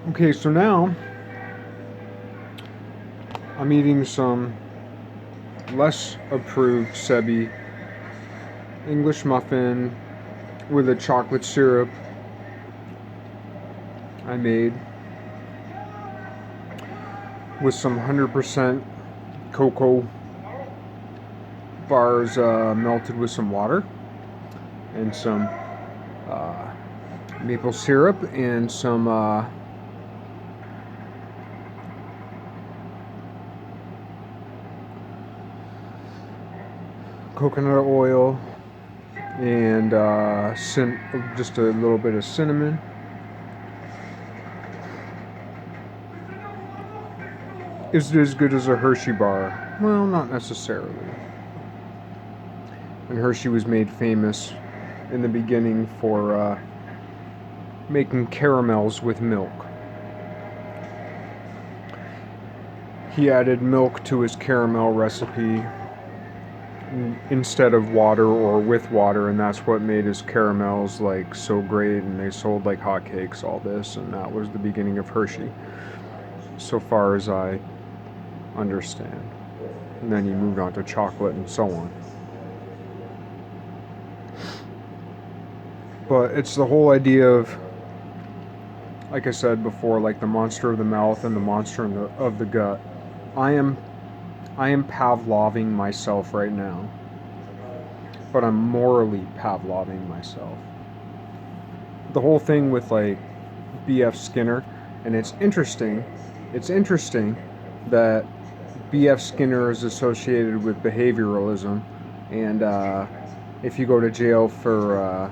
Okay, so now I'm eating some less approved Sebi English muffin with a chocolate syrup I made with some 100% cocoa bars melted with some water and some uh, maple syrup and some coconut oil and just a little bit of cinnamon. Is it as good as a Hershey bar? Well, not necessarily. And Hershey was made famous in the beginning for making caramels with milk. He added milk to his caramel recipe instead of water or with water, and that's what made his caramels like so great, and they sold like hotcakes, all this, and that was the beginning of Hershey, so far as I understand. And then he moved on to chocolate and so on. But it's the whole idea of, like I said before, like the monster of the mouth and the monster of the gut. I am Pavloving myself right now, but I'm morally Pavloving myself. The whole thing with like B.F. Skinner, and it's interesting that B.F. Skinner is associated with behavioralism, and if you go to jail for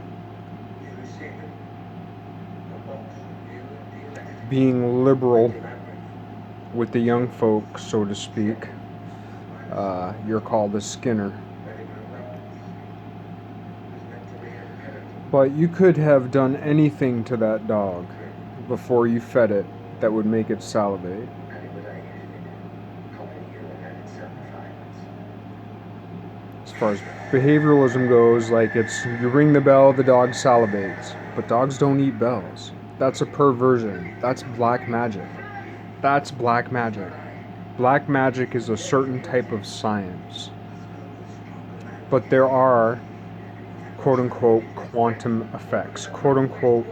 being liberal with the young folks, so to speak, you're called a Skinner. But you could have done anything to that dog before you fed it that would make it salivate. As far as behavioralism goes, like it's you ring the bell, the dog salivates. But dogs don't eat bells. That's a perversion. That's black magic. That's black magic. Black magic is a certain type of science. But there are quote unquote quantum effects, quote unquote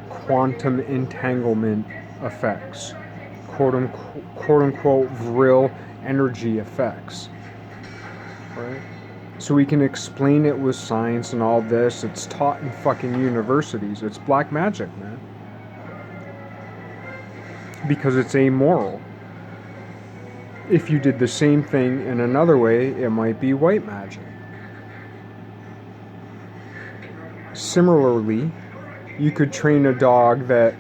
quantum entanglement effects, quote unquote vril energy effects. Right? So we can explain it with science and all this. It's taught in fucking universities. It's black magic, man. Because it's amoral. If you did the same thing in another way, it might be white magic. Similarly, you could train a dog that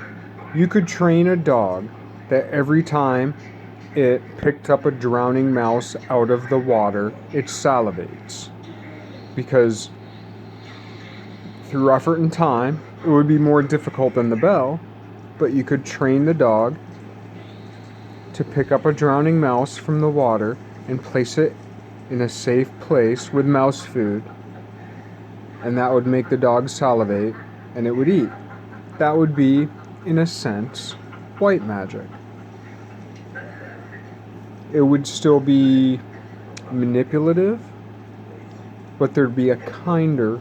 every time it picked up a drowning mouse out of the water, it salivates. Because through effort and time, it would be more difficult than the bell, but you could train the dog to pick up a drowning mouse from the water and place it in a safe place with mouse food, and that would make the dog salivate, and it would eat. That would be, in a sense, white magic. It would still be manipulative, but there'd be a kinder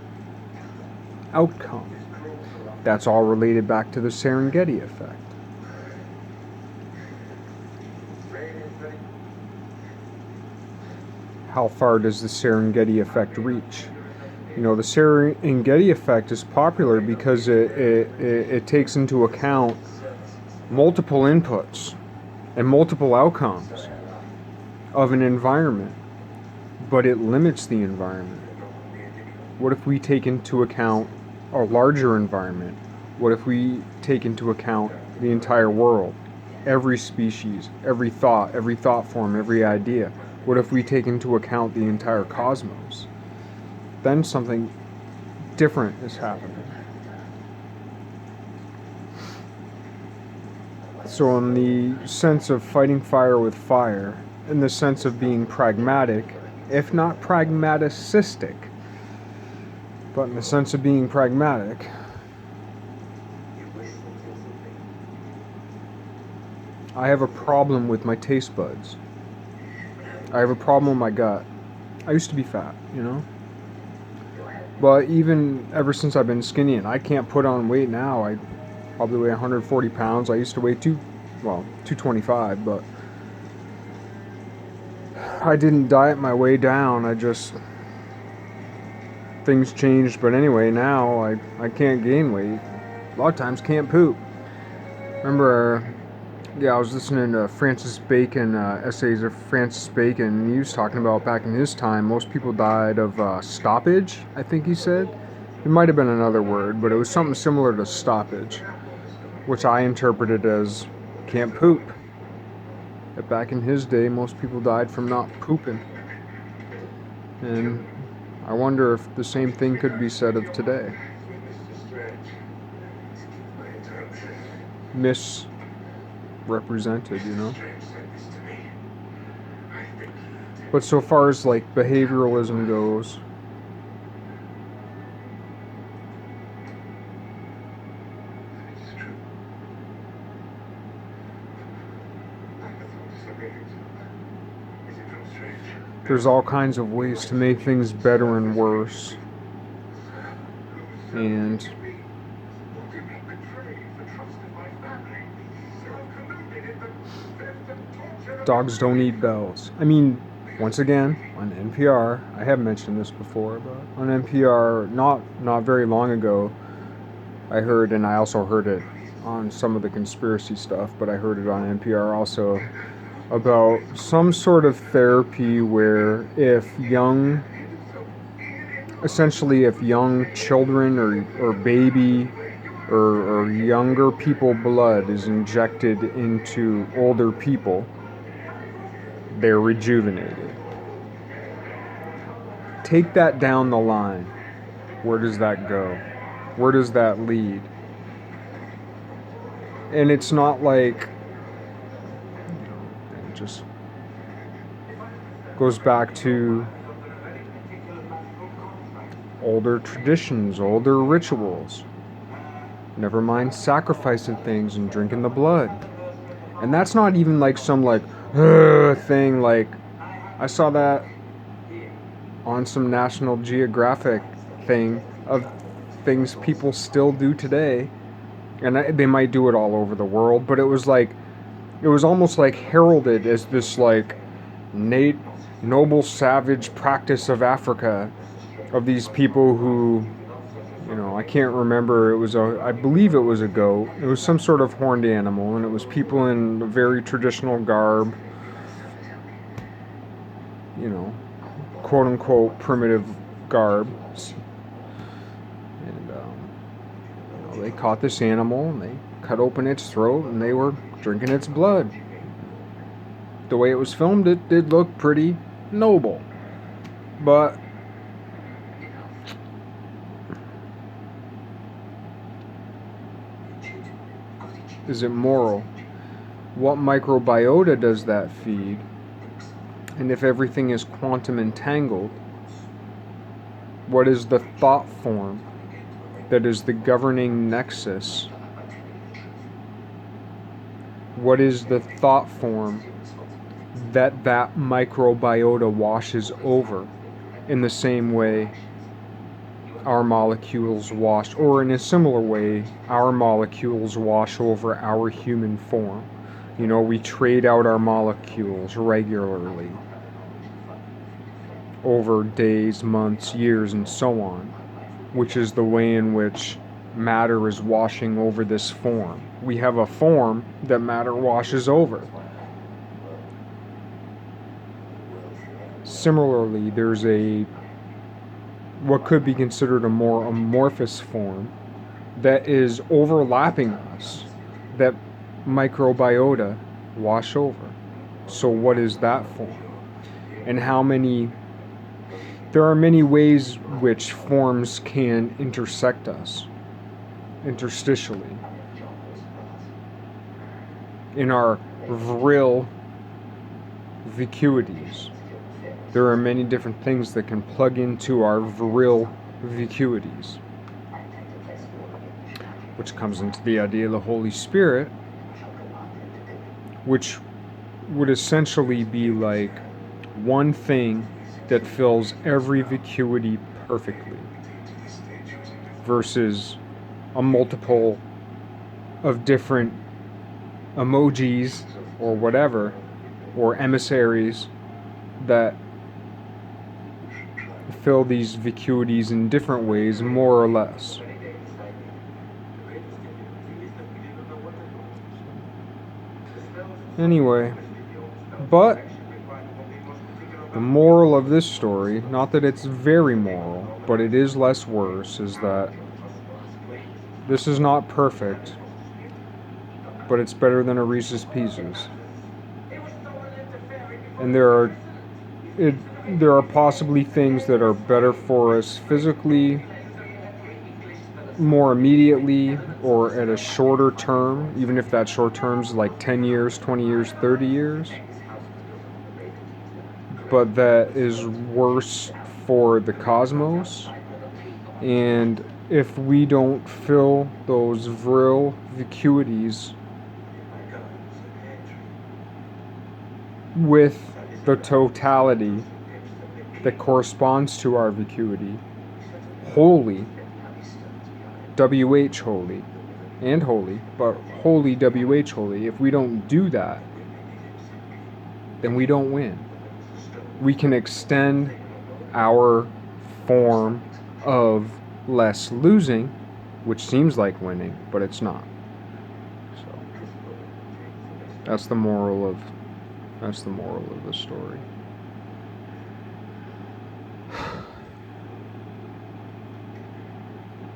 outcome. That's all related back to the Serengeti effect. How far does the Serengeti effect reach? You know, the Serengeti effect is popular because it takes into account multiple inputs and multiple outcomes of an environment, but it limits the environment. What if we take into account a larger environment? What if we take into account the entire world, every species, every thought form, every idea? What if we take into account the entire cosmos? Then something different is happening. So in the sense of fighting fire with fire, in the sense of being pragmatic, if not pragmaticistic, but in the sense of being pragmatic, I have a problem with my taste buds. I have a problem with my gut. I used to be fat, you know? But even ever since I've been skinny and I can't put on weight now, I probably weigh 140 pounds. I used to weigh 225, but I didn't diet my way down. Things changed. But anyway, now I can't gain weight. A lot of times can't poop. Remember, I was listening to Francis Bacon, essays of Francis Bacon, and he was talking about back in his time, most people died of stoppage, I think he said. It might have been another word, but it was something similar to stoppage, which I interpreted as can't poop. But back in his day, most people died from not pooping. And I wonder if the same thing could be said of today. Misrepresented, you know? But so far as like behavioralism goes, there's all kinds of ways to make things better and worse. And dogs don't eat bells. I mean, once again, on NPR, I have mentioned this before, but on NPR, not very long ago, I heard, and I also heard it on some of the conspiracy stuff, but I heard it on NPR also, about some sort of therapy where if young children or baby or younger people blood is injected into older people, they're rejuvenated. Take that down the line. Where does that go? Where does that lead? And it's not like, it just goes back to older traditions, older rituals. Never mind sacrificing things and drinking the blood. And that's not even like some like thing. Like, I saw that on some National Geographic thing of things people still do today, and they might do it all over the world, but it was almost like heralded as this like noble savage practice of Africa, of these people who, I can't remember, I believe it was a goat, it was some sort of horned animal, and it was people in a very traditional garb, quote unquote primitive garb, and they caught this animal and they cut open its throat and they were drinking its blood. The way it was filmed, it did look pretty noble, but is it moral? What microbiota does that feed? And if everything is quantum entangled, what is the thought form that is the governing nexus? What is the thought form that microbiota washes over in the same way our molecules wash, or in a similar way our molecules wash over our human form? We trade out our molecules regularly over days, months, years, and so on, which is the way in which matter is washing over this form. We have a form that matter washes over. Similarly, there's what could be considered a more amorphous form that is overlapping us, that microbiota wash over. So what is that form? And there are many ways which forms can intersect us, interstitially. In our vril vacuities, there are many different things that can plug into our vril vacuities, which comes into the idea of the Holy Spirit, which would essentially be like one thing that fills every vacuity perfectly, versus a multiple of different emojis or whatever, or emissaries that fill these vacuities in different ways, more or less. Anyway, but the moral of this story, not that it's very moral, but it is less worse, is that this is not perfect, but it's better than a Reese's Pieces. And there are possibly things that are better for us physically, more immediately, or at a shorter term, even if that short term is like 10 years, 20 years, 30 years. But that is worse for the cosmos. And if we don't fill those vril vacuities with the totality that corresponds to our vacuity, wholly, WH holy, and holy, but wholly WH holy, if we don't do that, then we don't win. We can extend our form of less losing, which seems like winning, but it's not. So that's the moral of the story.